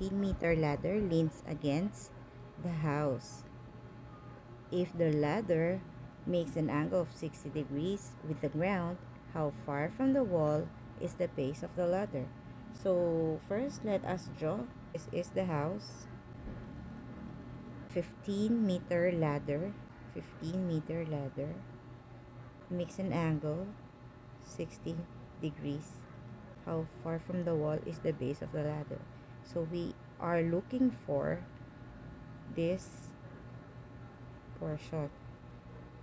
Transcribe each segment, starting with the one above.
15-meter ladder leans against the house. If the ladder makes an angle of 60 degrees with the ground, how far from the wall is the base of the ladder? So first, let us draw. This is the house. 15-meter ladder. 15-meter ladder makes an angle 60 degrees. How far from the wall is the base of the ladder? So we are looking for this portion.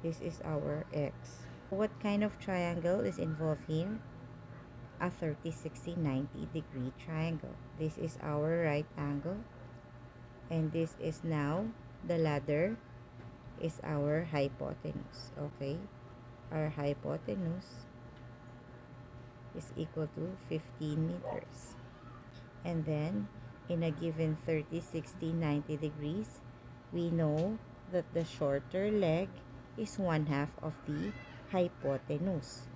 This is our x. What kind of triangle is involved here? A 30, 60, 90 degree triangle. This is our right angle, and this is now the ladder is our hypotenuse. Okay, our hypotenuse is equal to 15 meters. And then in a given 30, 60, 90 degrees, we know that the shorter leg is 1/2 of the hypotenuse.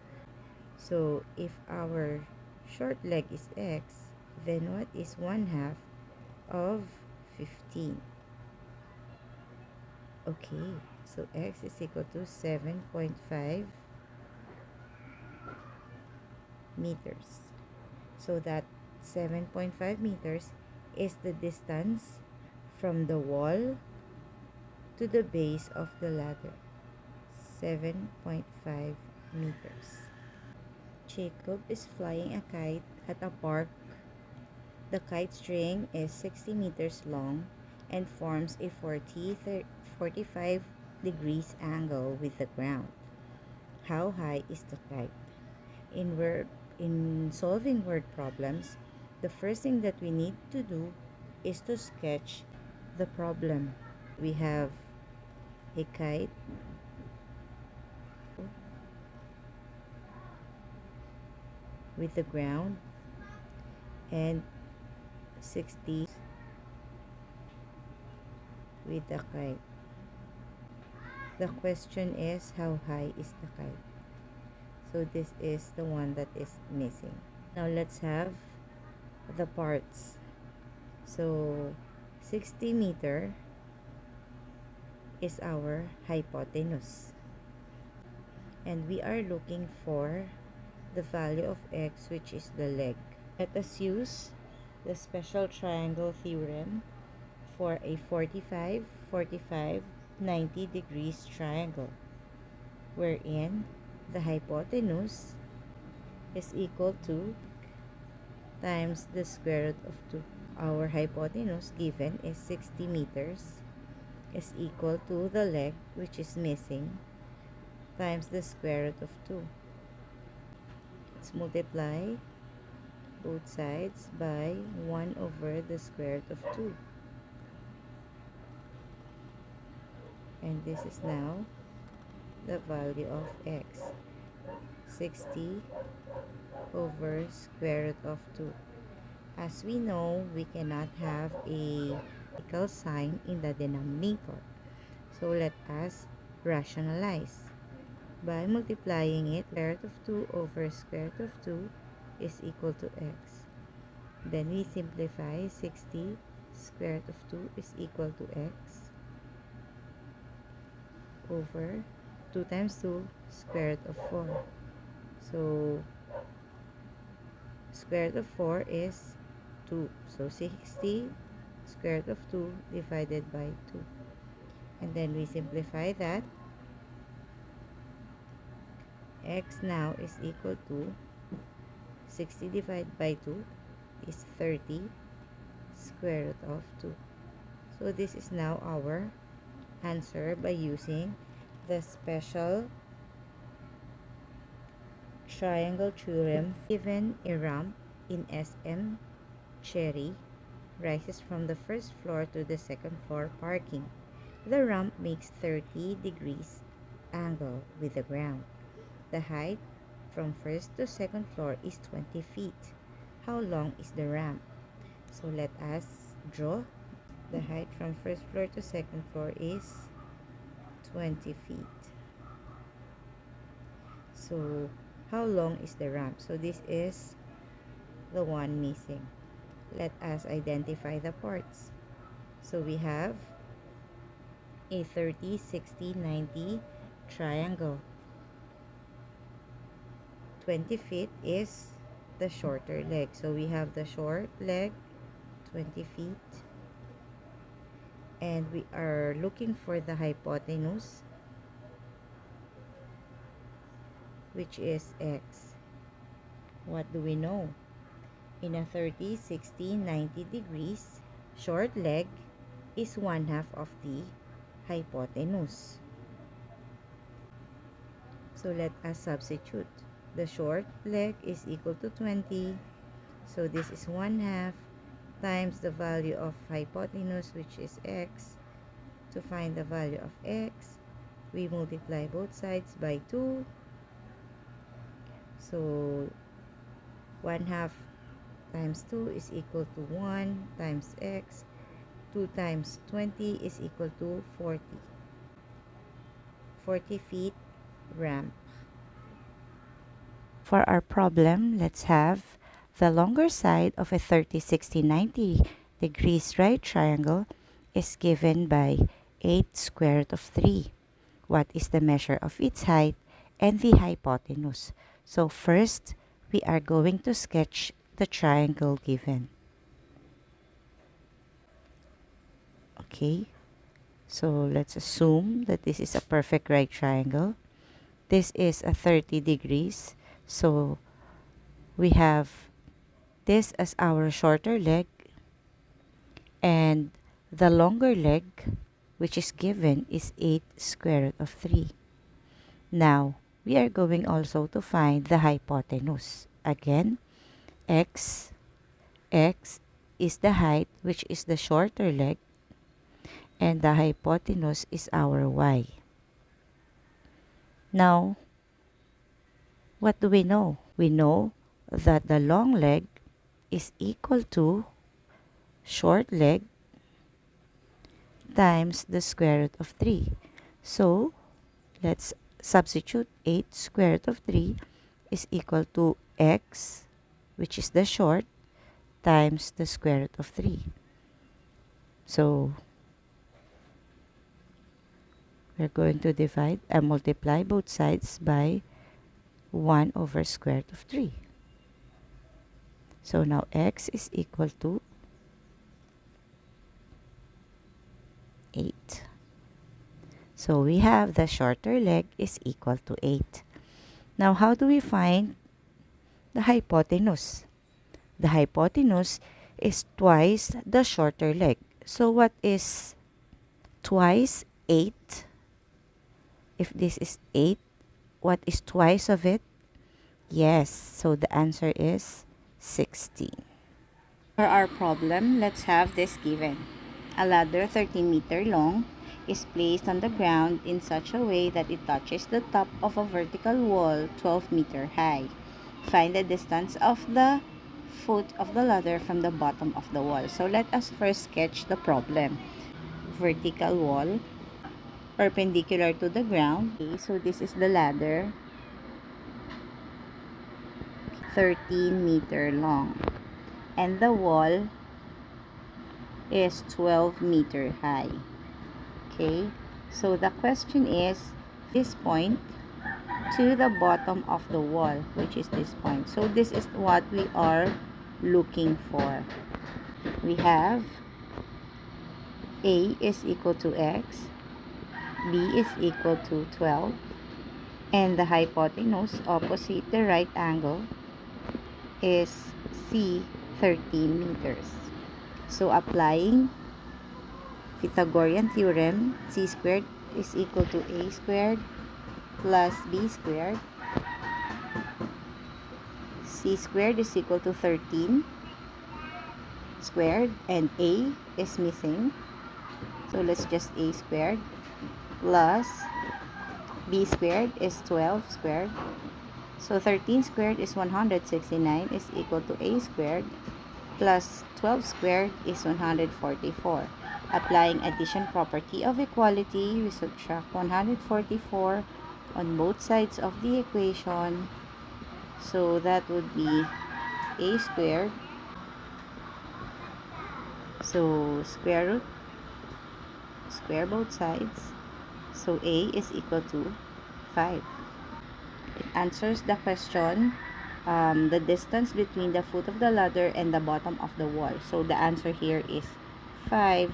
So if our short leg is x, then what is 1/2 of 15? Okay, so x is equal to 7.5 meters. So that 7.5 meters is the distance from the wall to the base of the ladder. 7.5 meters. Jacob is flying a kite at a park. The kite string is 60 meters long and forms a 45 degrees angle with the ground. How high is the kite? In solving word problems, the first thing that we need to do is to sketch the problem. We have a kite with the ground and 60 with the kite. The question is, how high is the kite? So this is the one that is missing. Now let's have the parts. So 60 meter is our hypotenuse, and we are looking for the value of x, which is the leg. Let us use the special triangle theorem for a 45, 45, 90 degrees triangle, wherein the hypotenuse is equal to times the square root of 2. Our hypotenuse given is 60 meters is equal to the leg, which is missing, times the square root of 2. Let's multiply both sides by 1 over the square root of 2. And this is now the value of x. 60 over square root of 2. As we know, we cannot have a equal sign in the denominator. So let us rationalize. By multiplying it, square root of 2 over square root of 2 is equal to x. Then we simplify. 60 square root of 2 is equal to x over 2 times 2 square root of 4. So square root of 4 is 2. So 60 square root of 2 divided by 2. And then we simplify that. X now is equal to 60 divided by 2 is 30 square root of 2. So this is now our answer by using the special triangle theorem. Given a ramp in SM Cherry rises from the first floor to the second floor parking. The ramp makes 30 degrees angle with the ground. The height from first to second floor is 20 feet. How long is the ramp? So let us draw. The height from first floor to second floor is 20 feet. So how long is the ramp? So this is the one missing. Let us identify the parts. So we have a 30, 60, 90 triangle. 20 feet is the shorter leg. So we have the short leg, 20 feet. And we are looking for the hypotenuse, which is x. What do we know? In a 30, 60, 90 degrees, short leg is 1/2 of the hypotenuse. So let us substitute. The short leg is equal to 20. So this is 1/2 times the value of hypotenuse, which is x. To find the value of x, we multiply both sides by 2. So 1/2 times 2 is equal to 1 times x. 2 times 20 is equal to 40. 40 feet ramp. For our problem, let's have the longer side of a 30, 60, 90 degrees right triangle is given by 8 square root of 3. What is the measure of its height and the hypotenuse? So first, we are going to sketch the triangle given. Okay, so let's assume that this is a perfect right triangle. This is a 30 degrees. So we have this as our shorter leg, and the longer leg, which is given, is 8 square root of 3. Now, we are going also to find the hypotenuse. Again, x is the height, which is the shorter leg, and the hypotenuse is our y. Now, what do we know? We know that the long leg is equal to short leg times the square root of 3. So, let's substitute 8 square root of 3 is equal to x, which is the short, times the square root of 3. So, we're going to divide and multiply both sides by 1 over square root of 3. So now x is equal to 8. So we have the shorter leg is equal to 8. Now how do we find the hypotenuse? The hypotenuse is twice the shorter leg. So what is twice 8? If this is 8, what is twice of it? Yes, so the answer is 16. For our problem, let's have this given. A ladder 13 meter long is placed on the ground in such a way that it touches the top of a vertical wall 12 meter high. Find the distance of the foot of the ladder from the bottom of the wall. So let us first sketch the problem. Vertical wall, perpendicular to the ground. Okay, so this is the ladder, 13 meter long, and the wall is 12 meter high. Okay, so the question is this point to the bottom of the wall, which is this point. So this is what we are looking for. We have A is equal to x, B is equal to 12, and the hypotenuse opposite the right angle is C, 13 meters. So applying Pythagorean theorem, c squared is equal to a squared plus b squared. C squared is equal to 13 squared, and a is missing. So let's just a squared plus b squared is 12 squared. So 13 squared is 169 is equal to a squared plus 12 squared is 144. Applying addition property of equality, we subtract 144 on both sides of the equation. So that would be a squared So, square both sides. So, A is equal to 5. It answers the question, the distance between the foot of the ladder and the bottom of the wall. So, the answer here is 5